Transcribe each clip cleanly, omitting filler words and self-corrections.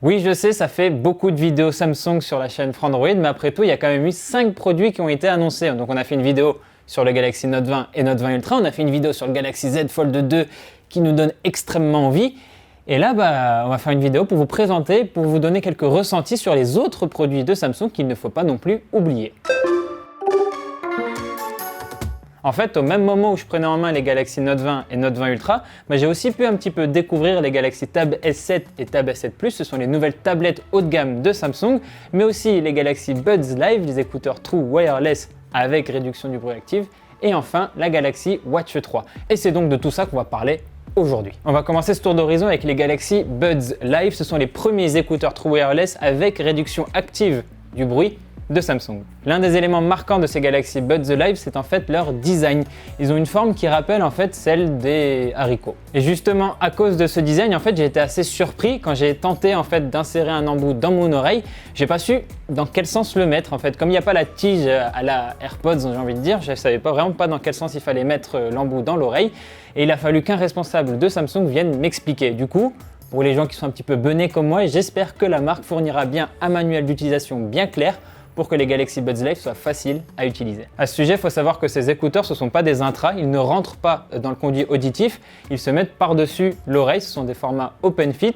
Oui, je sais, ça fait beaucoup de vidéos Samsung sur la chaîne Frandroid, mais après tout, il y a quand même eu 5 produits qui ont été annoncés. Donc on a fait une vidéo sur le Galaxy Note 20 et Note 20 Ultra, on a fait une vidéo sur le Galaxy Z Fold 2 qui nous donne extrêmement envie. Et là, on va faire une vidéo pour vous présenter, pour vous donner quelques ressentis sur les autres produits de Samsung qu'il ne faut pas non plus oublier. En fait, au même moment où je prenais en main les Galaxy Note 20 et Note 20 Ultra, j'ai aussi pu un petit peu découvrir les Galaxy Tab S7 et Tab S7 Plus. Ce sont les nouvelles tablettes haut de gamme de Samsung, mais aussi les Galaxy Buds Live, les écouteurs True Wireless avec réduction du bruit active, et enfin la Galaxy Watch 3. Et c'est donc de tout ça qu'on va parler aujourd'hui. On va commencer ce tour d'horizon avec les Galaxy Buds Live. Ce sont les premiers écouteurs True Wireless avec réduction active du bruit de Samsung. L'un des éléments marquants de ces Galaxy Buds Live, c'est en fait leur design. Ils ont une forme qui rappelle en fait celle des haricots. Et justement, à cause de ce design, en fait, j'ai été assez surpris quand j'ai tenté en fait d'insérer un embout dans mon oreille. J'ai pas su dans quel sens le mettre en fait. Comme il n'y a pas la tige à la AirPods, j'ai envie de dire, je savais vraiment pas dans quel sens il fallait mettre l'embout dans l'oreille. Et il a fallu qu'un responsable de Samsung vienne m'expliquer. Du coup, pour les gens qui sont un petit peu benés comme moi, j'espère que la marque fournira bien un manuel d'utilisation bien clair pour que les Galaxy Buds Live soient faciles à utiliser. À ce sujet, il faut savoir que ces écouteurs, ce ne sont pas des intras, ils ne rentrent pas dans le conduit auditif, ils se mettent par-dessus l'oreille, ce sont des formats open fit.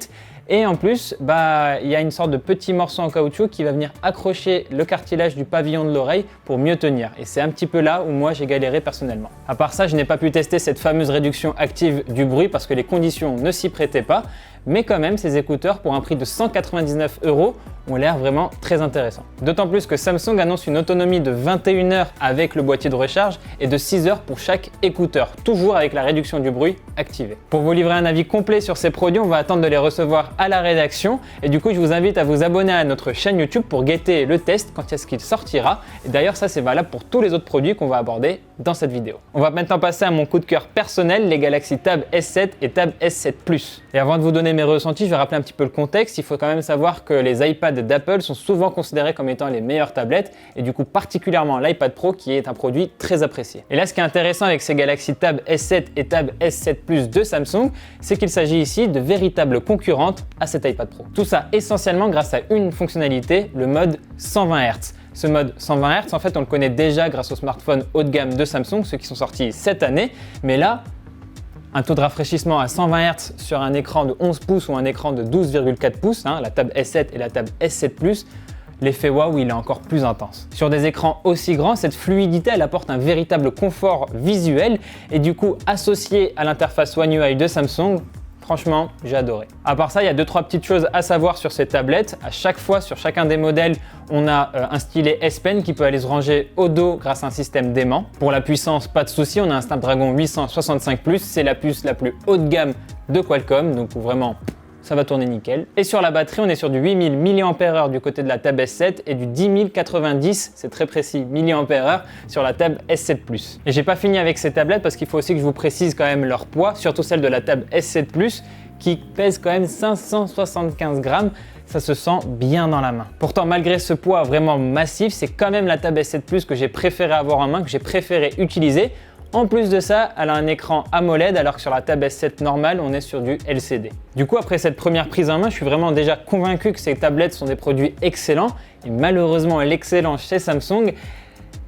Et en plus, il y a une sorte de petit morceau en caoutchouc qui va venir accrocher le cartilage du pavillon de l'oreille pour mieux tenir. Et c'est un petit peu là où moi j'ai galéré personnellement. À part ça, je n'ai pas pu tester cette fameuse réduction active du bruit parce que les conditions ne s'y prêtaient pas. Mais quand même, ces écouteurs pour un prix de 199 € ont l'air vraiment très intéressants. D'autant plus que Samsung annonce une autonomie de 21 heures avec le boîtier de recharge et de 6 heures pour chaque écouteur, toujours avec la réduction du bruit activée. Pour vous livrer un avis complet sur ces produits, on va attendre de les recevoir à la rédaction et du coup, je vous invite à vous abonner à notre chaîne YouTube pour guetter le test quand est-ce qu'il sortira. Et d'ailleurs, ça c'est valable pour tous les autres produits qu'on va aborder dans cette vidéo. On va maintenant passer à mon coup de cœur personnel, les Galaxy Tab S7 et Tab S7 Plus. Et avant de vous donner mes ressentis, je vais rappeler un petit peu le contexte. Il faut quand même savoir que les iPads d'Apple sont souvent considérés comme étant les meilleures tablettes et du coup particulièrement l'iPad Pro qui est un produit très apprécié. Et là, ce qui est intéressant avec ces Galaxy Tab S7 et Tab S7 Plus de Samsung, c'est qu'il s'agit ici de véritables concurrentes à cet iPad Pro. Tout ça essentiellement grâce à une fonctionnalité, le mode 120 Hz. Ce mode 120 Hz, en fait, on le connaît déjà grâce aux smartphones haut de gamme de Samsung, ceux qui sont sortis cette année, mais là, un taux de rafraîchissement à 120 Hz sur un écran de 11 pouces ou un écran de 12,4 pouces, la Tab S7 et la Tab S7 Plus, l'effet waouh, il est encore plus intense. Sur des écrans aussi grands, cette fluidité, elle apporte un véritable confort visuel et du coup, associé à l'interface One UI de Samsung, franchement, j'ai adoré. À part ça, il y a 2-3 petites choses à savoir sur ces tablettes. À chaque fois, sur chacun des modèles, on a un stylet S Pen qui peut aller se ranger au dos grâce à un système d'aimant. Pour la puissance, pas de souci, on a un Snapdragon 865+, c'est la puce la plus haut de gamme de Qualcomm, donc vraiment, ça va tourner nickel. Et sur la batterie, on est sur du 8000 mAh du côté de la Tab S7 et du 10090, c'est très précis, mAh sur la Tab S7 Plus. Et j'ai pas fini avec ces tablettes parce qu'il faut aussi que je vous précise quand même leur poids, surtout celle de la Tab S7 Plus qui pèse quand même 575 grammes. Ça se sent bien dans la main. Pourtant, malgré ce poids vraiment massif, c'est quand même la Tab S7 Plus que j'ai préféré avoir en main, que j'ai préféré utiliser. En plus de ça, elle a un écran AMOLED alors que sur la Tab S7 normale, on est sur du LCD. Du coup, après cette première prise en main, je suis vraiment déjà convaincu que ces tablettes sont des produits excellents. Et malheureusement, l'excellence chez Samsung,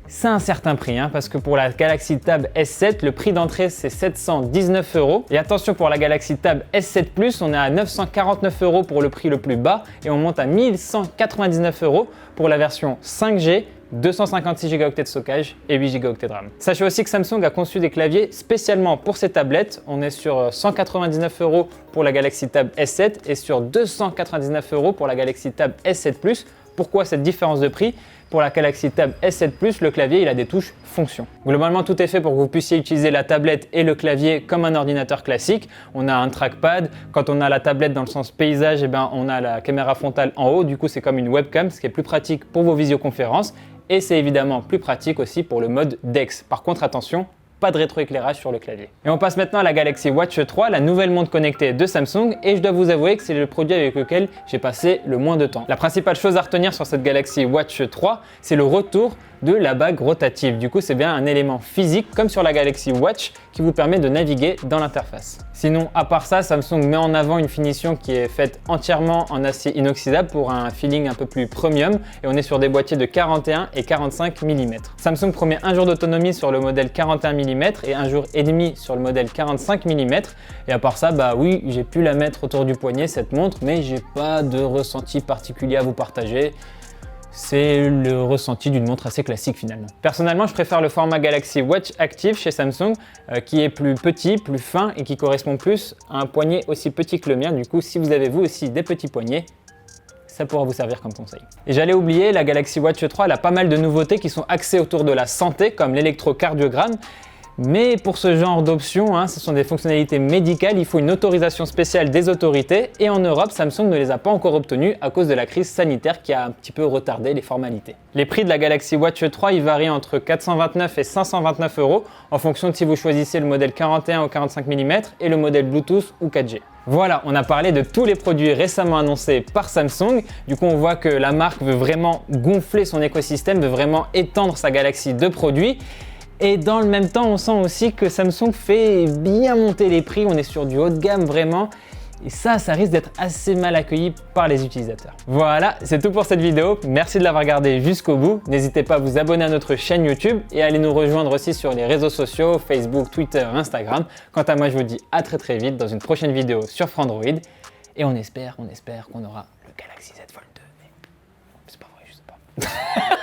c'est un certain prix, parce que pour la Galaxy Tab S7, le prix d'entrée c'est 719 €. Et attention, pour la Galaxy Tab S7 Plus, on est à 949 € pour le prix le plus bas et on monte à 1199 € pour la version 5G, 256 Go de stockage et 8 Go de RAM. Sachez aussi que Samsung a conçu des claviers spécialement pour ces tablettes. On est sur 199 € pour la Galaxy Tab S7 et sur 299 € pour la Galaxy Tab S7 Plus. Pourquoi cette différence de prix ? Pour la Galaxy Tab S7 Plus, le clavier il a des touches fonction. Globalement, tout est fait pour que vous puissiez utiliser la tablette et le clavier comme un ordinateur classique. On a un trackpad. Quand on a la tablette dans le sens paysage, on a la caméra frontale en haut. Du coup, c'est comme une webcam, ce qui est plus pratique pour vos visioconférences. Et c'est évidemment plus pratique aussi pour le mode DeX. Par contre, attention, pas de rétroéclairage sur le clavier. Et on passe maintenant à la Galaxy Watch 3, la nouvelle montre connectée de Samsung, et je dois vous avouer que c'est le produit avec lequel j'ai passé le moins de temps. La principale chose à retenir sur cette Galaxy Watch 3, c'est le retour de la bague rotative. Du coup, c'est bien un élément physique, comme sur la Galaxy Watch, qui vous permet de naviguer dans l'interface. Sinon, à part ça, Samsung met en avant une finition qui est faite entièrement en acier inoxydable pour un feeling un peu plus premium et on est sur des boîtiers de 41 et 45 mm. Samsung promet un jour d'autonomie sur le modèle 41 mm et un jour et demi sur le modèle 45 mm. Et à part ça, bah oui, j'ai pu la mettre autour du poignet cette montre, mais j'ai pas de ressenti particulier à vous partager. C'est le ressenti d'une montre assez classique finalement. Personnellement, je préfère le format Galaxy Watch Active chez Samsung qui est plus petit, plus fin et qui correspond plus à un poignet aussi petit que le mien. Du coup, si vous avez vous aussi des petits poignets, ça pourra vous servir comme conseil. Et j'allais oublier, la Galaxy Watch 3 elle a pas mal de nouveautés qui sont axées autour de la santé comme l'électrocardiogramme. Mais pour ce genre d'options, ce sont des fonctionnalités médicales, il faut une autorisation spéciale des autorités et en Europe, Samsung ne les a pas encore obtenues à cause de la crise sanitaire qui a un petit peu retardé les formalités. Les prix de la Galaxy Watch 3 ils varient entre 429 et 529 € en fonction de si vous choisissez le modèle 41 ou 45 mm et le modèle Bluetooth ou 4G. Voilà, on a parlé de tous les produits récemment annoncés par Samsung. Du coup, on voit que la marque veut vraiment gonfler son écosystème, veut vraiment étendre sa galaxie de produits. Et dans le même temps, on sent aussi que Samsung fait bien monter les prix, on est sur du haut de gamme vraiment. Et ça risque d'être assez mal accueilli par les utilisateurs. Voilà, c'est tout pour cette vidéo. Merci de l'avoir regardé jusqu'au bout. N'hésitez pas à vous abonner à notre chaîne YouTube et à aller nous rejoindre aussi sur les réseaux sociaux, Facebook, Twitter, Instagram. Quant à moi, je vous dis à très vite dans une prochaine vidéo sur Frandroid. Et on espère qu'on aura le Galaxy Z Fold 2. Mais c'est pas vrai, je sais pas.